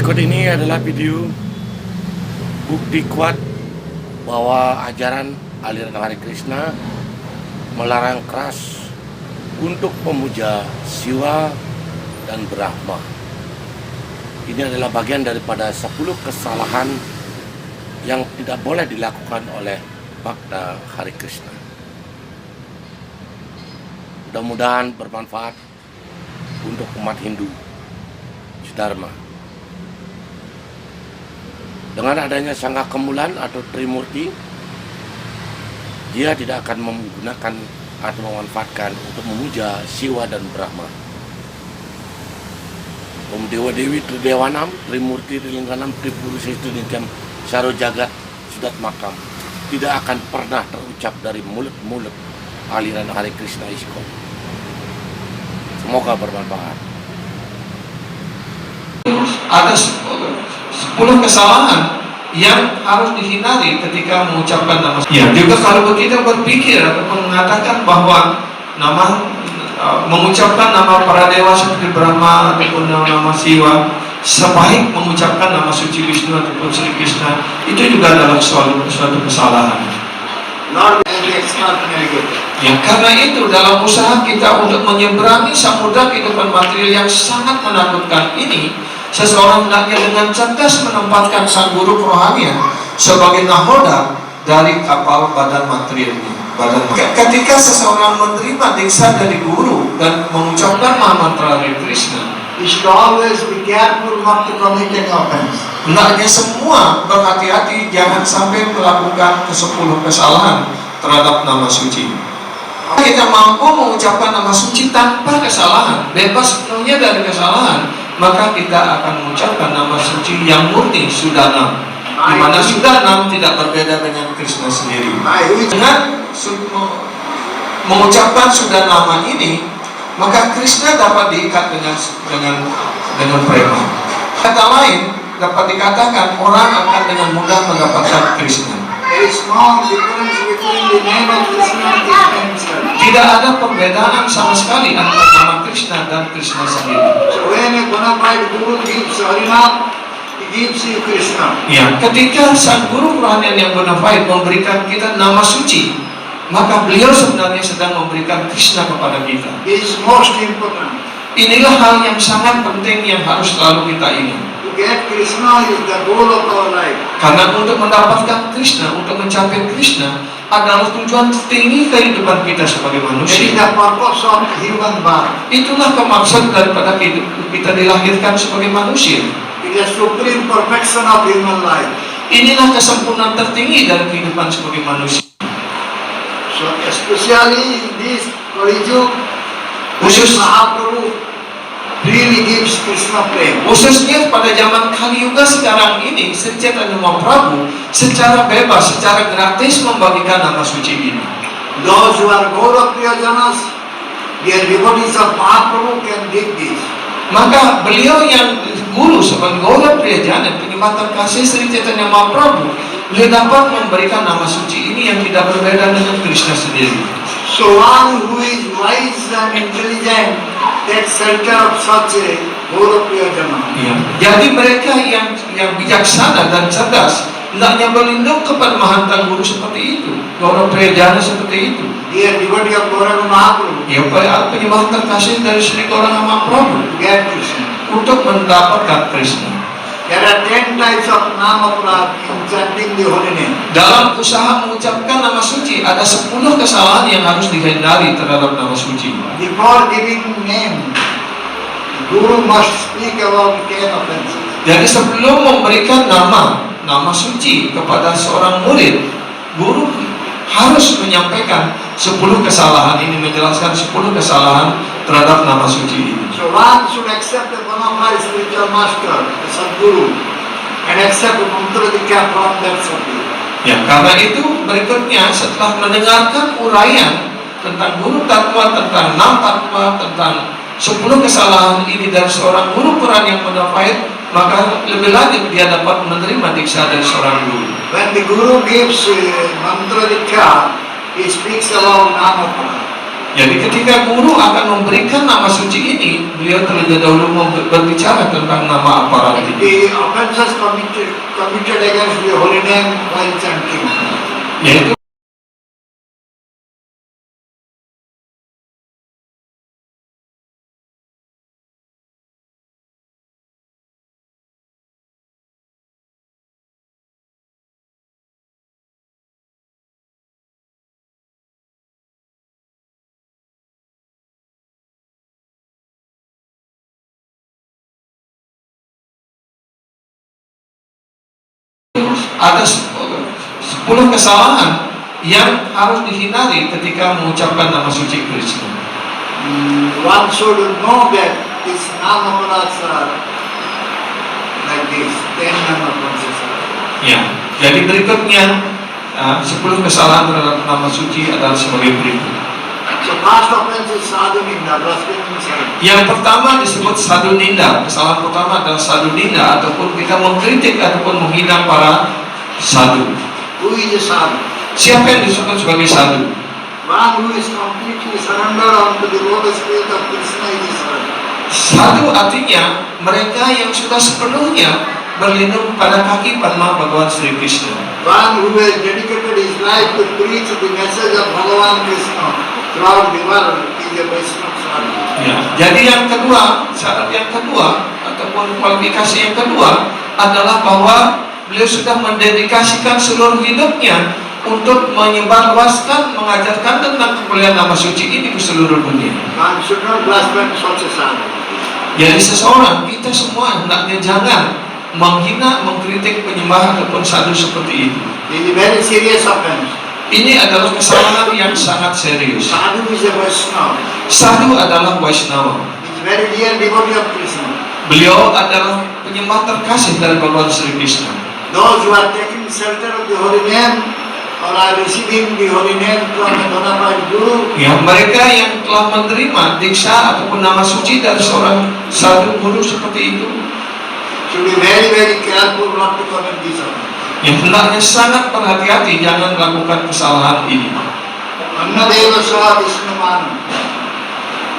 Berikut ini adalah video bukti kuat bahwa ajaran aliran Hare Krishna melarang keras untuk memuja Siwa dan Brahma. Ini adalah bagian daripada 10 kesalahan yang tidak boleh dilakukan oleh Bhakta Hare Krishna. Mudah-mudahan bermanfaat untuk umat Hindu Dharma. Dengan adanya Sangha Kemulan atau Trimurti, dia tidak akan menggunakan atau memanfaatkan untuk memuja Siwa dan Brahma. Om Dewa Dewi Tridewanam, Trimurti Trilingganam, Tripurusha Nityam Saro Jagat Sudat Makam tidak akan pernah terucap dari mulut-mulut aliran Hare Krishna ISKCON. Semoga bermanfaat. Ada 10 kesalahan yang harus dihindari ketika mengucapkan nama. Ya, juga kalau kita berpikir ataupun mengatakan bahwa mengucapkan nama para dewa seperti Brahma ataupun nama Siwa sebaik mengucapkan nama suci Wisnu ataupun Sri Krishna, itu juga adalah suatu kesalahan. Ya, karena itu dalam usaha kita untuk menyeberangi samudra kehidupan material yang sangat menakutkan ini, seseorang hendaknya dengan cerdas menempatkan sang guru kerohanian sebagai nahoda dari kapal badan material ini. Ketika seseorang menerima diksa dari guru dan mengucapkan mantra Hare Krishna, we should always be careful not to commit any offense. hendaknya semua berhati-hati jangan sampai melakukan 10 kesalahan terhadap nama suci. Kita mampu mengucapkan nama suci tanpa kesalahan, bebas sepenuhnya dari kesalahan, maka kita akan mengucapkan nama suci yang murni Sudanam, di mana Sudanam tidak berbeda dengan Krishna sendiri. Dengan mengucapkan Sudanama ini, maka Krishna dapat diikat dengan prema. Kata lain dapat dikatakan orang akan dengan mudah mendapatkan Krishna. There is no difference between the name of Krishna and the name itself. Tidak ada perbedaan sama sekali antara nama Krishna dan Krishna sendiri. So when a bona fide guru gives Harinam, he gives you Krishna. Ya, ketika sang guru kerohanian yang bona fide memberikan kita nama suci, maka beliau sebenarnya sedang memberikan Krishna kepada kita. It is most important. Inilah hal yang sangat penting yang harus selalu kita ingat. To get Krishna is the goal of our life. Karena untuk mendapatkan Krishna, untuk mencapai Krishna adalah tujuan tertinggi kehidupan kita sebagai That is manusia. the purpose of human birth. Itulah kemaksud daripada kita dilahirkan sebagai manusia. It is supreme perfection of human life. Inilah kesempurnaan tertinggi dari kehidupan sebagai manusia. So especially in this Kali Yuga, Khusus Mahaprabhu really gives Krishna prema. Khususnya pada zaman Kali Yuga sekarang ini, Sri Chaitanya Mahaprabhu secara bebas, secara gratis membagikan nama suci ini. Those who are Gaura Priyajanas, their devotees of Mahaprabhu can give this. Maka beliau yang guru sebagai Gaura Priyajana, penyembah terkasih Sri Chaitanya Mahaprabhu, beliau dapat memberikan nama suci ini yang tidak berbeda dengan Krishna sendiri. So one who is wise and intelligent takes shelter of such a Gaura Priyajana. Ya. Jadi mereka yang bijaksana dan cerdas hendaknya berlindung kepada Mahanta Guru seperti itu, Gaura Priyajana seperti itu. Dear devotee of Gauranga Mahaprabhu, Ya, penyembah terkasih dari Sri Gauranga Mahaprabhu get Krishna. untuk mendapatkan Krishna. There are 10 types of Namapra in chanting the holy name. Dalam usaha mengucapkan nama suci ada 10 kesalahan yang harus dihindari terhadap nama suci. Before giving name, the Guru must speak about 10 offenses. Jadi sebelum memberikan nama suci kepada seorang murid, guru harus menyampaikan 10 kesalahan ini, menjelaskan 10 kesalahan terhadap nama suci ini. So one should accept the bona fide spiritual master, the Sadguru, and accept the mantra dikya from that Sadguru. Ya, karena itu berikutnya setelah mendengarkan uraian tentang guru tatwa, tentang 6 tatwa, tentang 10 kesalahan ini dari seorang guru Quran yang bona fide, maka lebih lanjut dia dapat menerima diksa dari seorang guru. When the Guru gives mantra dikya, he speaks about Namapra. Jadi ketika guru akan memberikan nama suci ini, beliau terlebih dahulu berbicara tentang nama aparat ini. The offenses committed against the holy name while chanting. Yaitu ada 10 kesalahan yang harus dihindari ketika mengucapkan nama suci Krishna. One should know that these namaparas are like this, 10 namaparas. Ya, jadi berikutnya 10 kesalahan terhadap nama suci adalah sebagai berikut. So first offense is sadhu ninda, blasphemy sin. Yang pertama disebut sadhu ninda. Kesalahan pertama adalah sadhu ninda, ataupun kita mengkritik ataupun menghina para sadhu. Who is a sadhu? Siapa yang disebut sebagai sadhu? One who is completely surrendered unto the lotus feet of Krishna is a sadhu. Sadhu artinya mereka yang sudah sepenuhnya berlindung pada kaki Padma Bhagawan Sri Krishna. One who has dedicated his life to preach the message of Bhagavan Krishna throughout the world is a Vaishnava sadhu. Ya, jadi yang kedua, syarat yang kedua ataupun kualifikasi yang kedua adalah bahwa beliau sudah mendedikasikan seluruh hidupnya untuk menyebarluaskan, mengajarkan tentang kemuliaan nama suci ini ke seluruh dunia. One should not blaspheme such a sadhu. Jadi seseorang, kita semua hendaknya jangan menghina, mengkritik penyembah ataupun sadhu seperti itu. It is a very serious offense. Ini adalah kesalahan yang sangat serius. Sadhu is a Vaishnava. Sadhu adalah Vaishnava. He is very dear devotee of Krishna. Beliau adalah penyembah terkasih dari Bhagawan Sri Krishna. Those who are taking shelter of the holy name or are receiving the holy name from a bona fide guru, Ya, mereka yang telah menerima diksa ataupun nama suci dari seorang sadhu guru seperti itu, should be very, very careful not to commit this offense. yang hendaknya sangat berhati-hati jangan melakukan kesalahan ini. Annadeva Saha Vishnuman.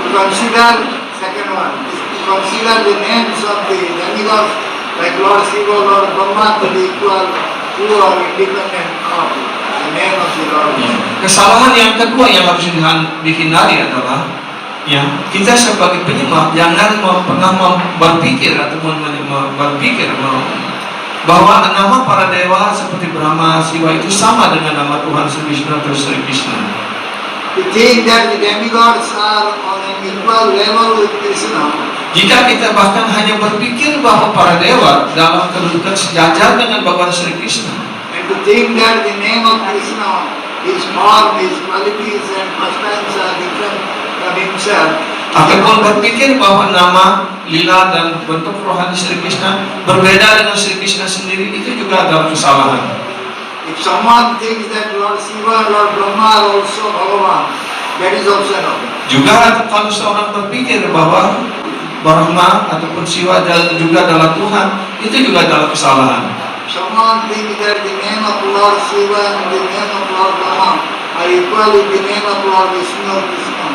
To consider, second one, is to consider the names of the demigods like Lord Shiva, Lord Brahma to be equal to or independent of the name of the Lord. Kesalahan yang kedua yang harus dihindari adalah kita sebagai penyembah jangan pernah berpikir ataupun berpikir bahwa nama para dewa seperti Brahma, Shiva itu sama dengan nama Tuhan Sri Vishnu atau Sri Krishna. To think that the demigods are on an equal level with Krishna. Jika kita bahkan hanya berpikir bahwa para dewa dalam kedudukan sejajar dengan Bhagawan Sri Krishna, And to think that the name of Krishna, his form, his qualities and pastimes are different from himself, ataupun berpikir bahwa nama, lila dan bentuk rohani Sri Krishna berbeda dengan Sri Krishna sendiri, itu juga adalah kesalahan. if someone thinks that Lord Shiva, Lord Brahma are also Bhagavan, that is also an offense. Juga kalau seorang berpikir bahwa Brahma ataupun Shiva juga adalah Tuhan, itu juga adalah kesalahan. Someone thinks that the name of Lord Shiva and the name of Lord Brahma are equal with the name of Lord Vishnu or Krishna,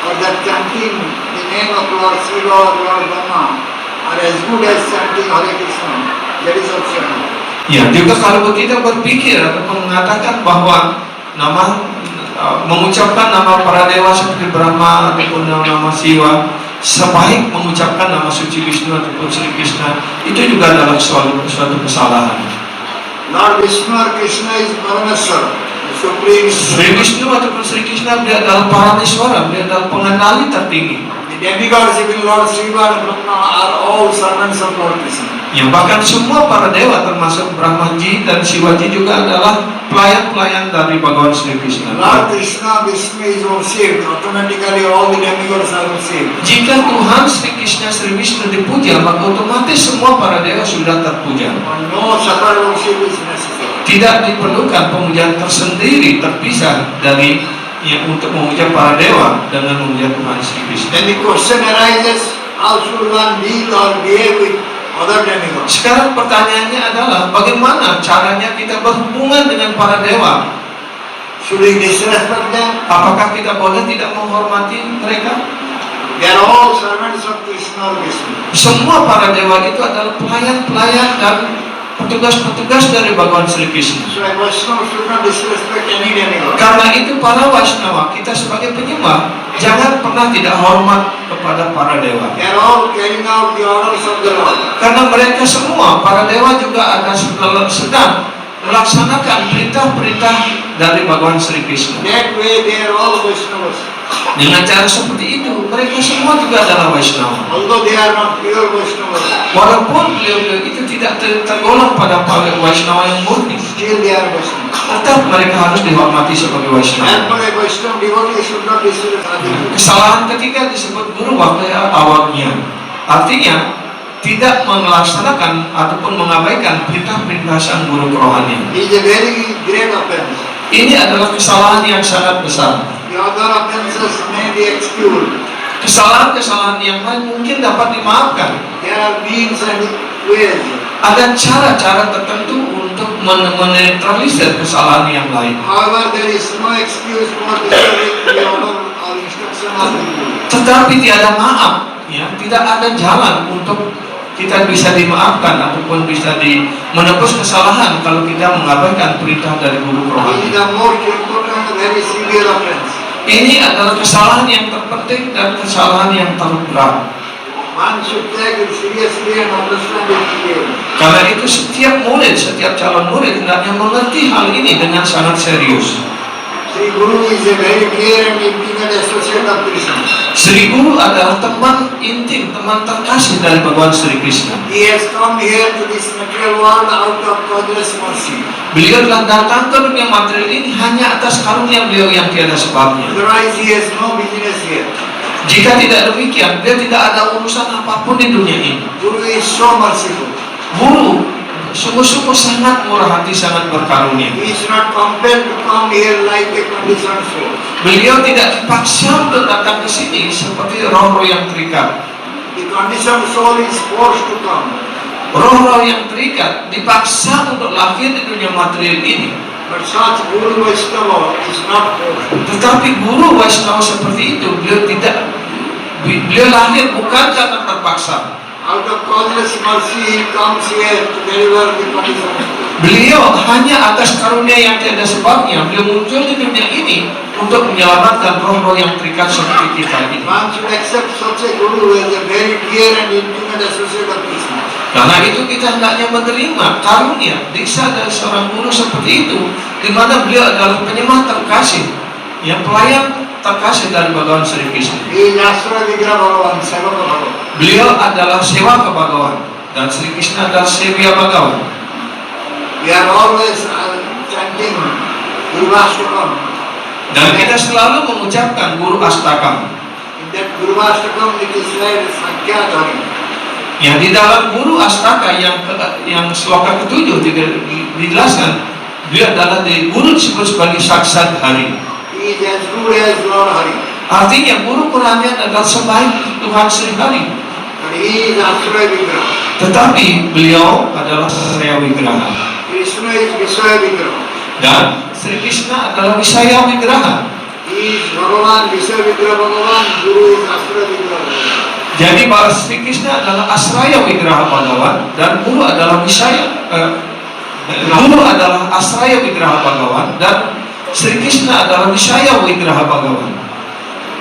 or that chanting the name of Lord Shiva or Lord Brahma are as good as chanting Hare Krishna, that is also an offense. Ya, juga kalau kita berpikir ataupun mengatakan bahwa mengucapkan nama para dewa seperti Brahma ataupun nama Shiva sebaik mengucapkan nama suci Vishnu ataupun Sri Krishna, itu juga adalah suatu kesalahan. Lord Vishnu or Krishna is Parameswara, the supreme. Sri Vishnu ataupun Sri Krishna dia adalah Parameswara, dia adalah pengendali tertinggi. The demigods, even Lord Shiva and Brahma, are all servants of Lord Krishna. Ya, bahkan semua para dewa termasuk Brahmaji dan Shivaji juga adalah pelayan-pelayan dari Bhagawan Sri Krishna. Lord Krishna, Vishnu is worshipped, automatically all the demigods are worshipped. Jika Tuhan Sri Krishna Sri Vishnu dipuja, maka otomatis semua para dewa sudah terpuja. No separate worship is necessary. Tidak diperlukan pemujaan tersendiri terpisah dari untuk memuja para dewa dengan memuja Tuhan Sri Krishna. Then the question arises, how should one deal or behave with other demigods? Sekarang pertanyaannya adalah bagaimana caranya kita berhubungan dengan para dewa? Should we disrespect them? Apakah kita boleh tidak menghormati mereka? They are all servants of Krishna or Vishnu. Semua para dewa itu adalah pelayan-pelayan dan petugas-petugas dari Bhagawan Sri Krishna. So a Vaishnava should not disrespect any demigod. Karena itu para Vaishnava, kita sebagai penyembah, jangan pernah tidak hormat kepada para dewa. They are all carrying out the orders of the Lord. Karena mereka semua, para dewa juga ada sedang melaksanakan perintah-perintah dari Bhagawan Sri Krishna. That way they are all Vaishnavas. Dengan cara seperti itu, mereka semua juga adalah Vaishnava. Although they are not pure Vaishnavas, Walaupun beliau-beliau itu tidak tergolong pada Vaishnava yang murni, still they are Vaishnavas. tetap mereka harus dihormati sebagai Vaishnava. Therefore a Vaishnava devotee should not disrespect others. Kesalahan ketiga disebut guru waktu awalnya. Artinya, tidak melaksanakan ataupun mengabaikan perintah-perintah sang guru kerohanian. It is a very great offense. Ini adalah kesalahan yang sangat besar. The other offenses may be excused. Kesalahan-kesalahan yang lain mungkin dapat dimaafkan. There are means and ways. Ada cara-cara tertentu untuk menetralisir kesalahan yang lain. However, there is no excuse for disobeying the order or instruction of the Guru. Tetapi tiada maaf, ya, tidak ada jalan untuk kita bisa dimaafkan ataupun bisa menebus kesalahan kalau kita mengabaikan perintah dari guru It is rohani. the most important, very severe offense. Ini adalah kesalahan yang terpenting dan kesalahan yang terberat. One should take it seriously and understand it clearly. Karena itu setiap murid, setiap calon murid hendaknya mengerti hal ini dengan sangat serius. Sri Guru is a very dear and intimate associate of Krishna. Sri Guru adalah teman intim, teman terkasih dari Bhagawan Sri Krishna. He has come here to this material world out of God's mercy. Beliau telah datang ke dunia material ini hanya atas karunia beliau yang tiada sebabnya. Otherwise, he has no business here. Jika tidak demikian, dia tidak ada urusan apapun di dunia ini. Guru is so merciful. Guru sungguh-sungguh sangat murah hati, sangat berkarunia. He is not compelled to come here like a conditioned soul. Beliau tidak dipaksa untuk datang ke sini seperti roh-roh yang terikat. The conditioned soul is forced to come. Roh-roh yang terikat dipaksa untuk lahir di dunia material ini. But such Guru Vaishnava is not forced. Tetapi guru Vaishnava seperti itu, beliau lahir bukan karena terpaksa. Out of God's mercy, he comes here to deliver the conditioned soul. Beliau hanya atas karunia yang tiada sebabnya, beliau muncul di dunia ini untuk menyelamatkan roh-roh yang terikat seperti kita ini. One should accept such a Guru as a very dear and intimate associate of Krishna. Karena itu kita hendaknya menerima karunia diksa dari seorang guru seperti itu, di mana beliau adalah penyembah terkasih, yang pelayan terkasih dari Bhagawan Sri Krishna. He is Ashra Vigra Bhagavan, Sevaka Bhagavan. Beliau adalah sewa ke Bhagawan dan Sri Krishna adalah sevya Bhagawan. We are always chanting Guru Ashtakam. Dan kita selalu mengucapkan Guru Astakam. In that Guru Ashtakam it is said Sankhya Dhari. Ya, di dalam Guru Astaka yang sloka ke-7 dijelaskan, dia adalah guru disebut sebagai Saksat Hari. He is as good as Lord Hari. Artinya guru kerohanian adalah sebaik Tuhan Sri Hari. And he is Ashra Vigra. Tetapi beliau adalah Sraya Wigraha. Krishna is Vishaya Vigra. Dan Sri Krishna adalah Wisaya Wigraha. He is Bhagavan, Vishaya Vigra Bhagavan, Guru is Ashra Vigra Bhagavan. Jadi Sri Krishna adalah Asraya Wigraha Bhagawan dan guru adalah Guru adalah Asraya Wigraha Bhagawan dan Sri Krishna adalah Wisaya Wigraha Bhagawan.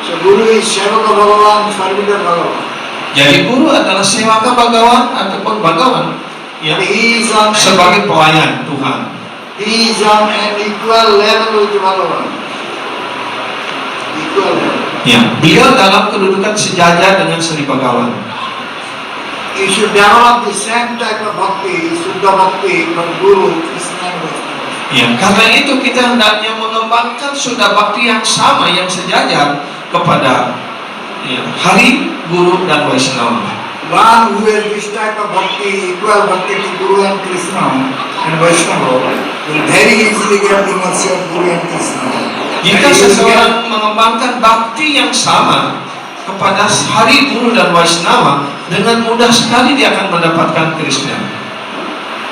So Guru is Sevaka Bhagavan, Sarvita Bhagavan. Jadi guru adalah Sewaka Bhagawan ataupun Bhagawan, ya, He is on sebagai pelayan Tuhan. He is on an equal level with Bhagavan. Equal level. Ya, beliau dalam kedudukan sejajar dengan Sri Bhagawan. You should develop the same type of bhakti, Suddha Bhakti from Guru, Krishna and Vaishnava. Ya, karena itu kita hendaknya mengembangkan Suddha Bhakti yang sama, yang sejajar kepada Hari, Guru dan Vaishnava. One who has this type of bhakti, equal bhakti to Guru and Krishna and Vaishnava, will very easily get the mercy of Guru and Krishna. Jika seseorang mengembangkan bakti yang sama kepada Hari, Guru dan Vaishnava, dengan mudah sekali dia akan mendapatkan Krishna.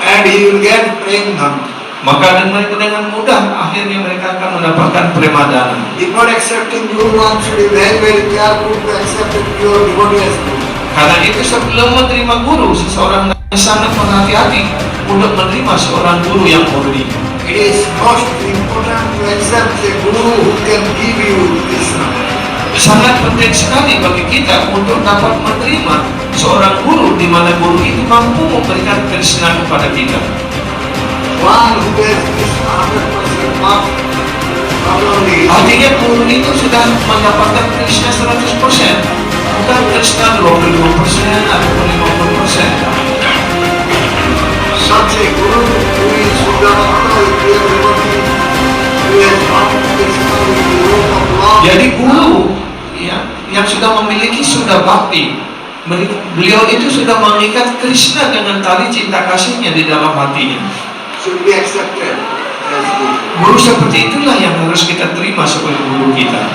And he will get prem dham. maka dengan mudah akhirnya mereka akan mendapatkan premadana. Before accepting Guru, one should be very, very careful to accept a pure devotee as Guru. Karena itu sebelum menerima guru, seseorang sangat berhati-hati untuk menerima seorang guru yang murni. It is most important to accept a Guru who can give you Krishna. Sangat penting sekali bagi kita untuk dapat menerima seorang guru di mana guru itu mampu memberikan Krishna kepada kita. One who has Krishna 100% not only Artinya guru itu sudah mendapatkan Krishna 100%, bukan Krishna 25% atau 50%. such a Guru who is Sudhamata, a pure devotee, who has found Krishna with the root of love. Jadi guru ya, yang sudah memiliki sudah bakti, beliau itu sudah mengikat Krishna dengan tali cinta kasihnya di dalam hatinya. Should be accepted as Guru. Guru seperti itulah yang harus kita terima sebagai guru kita.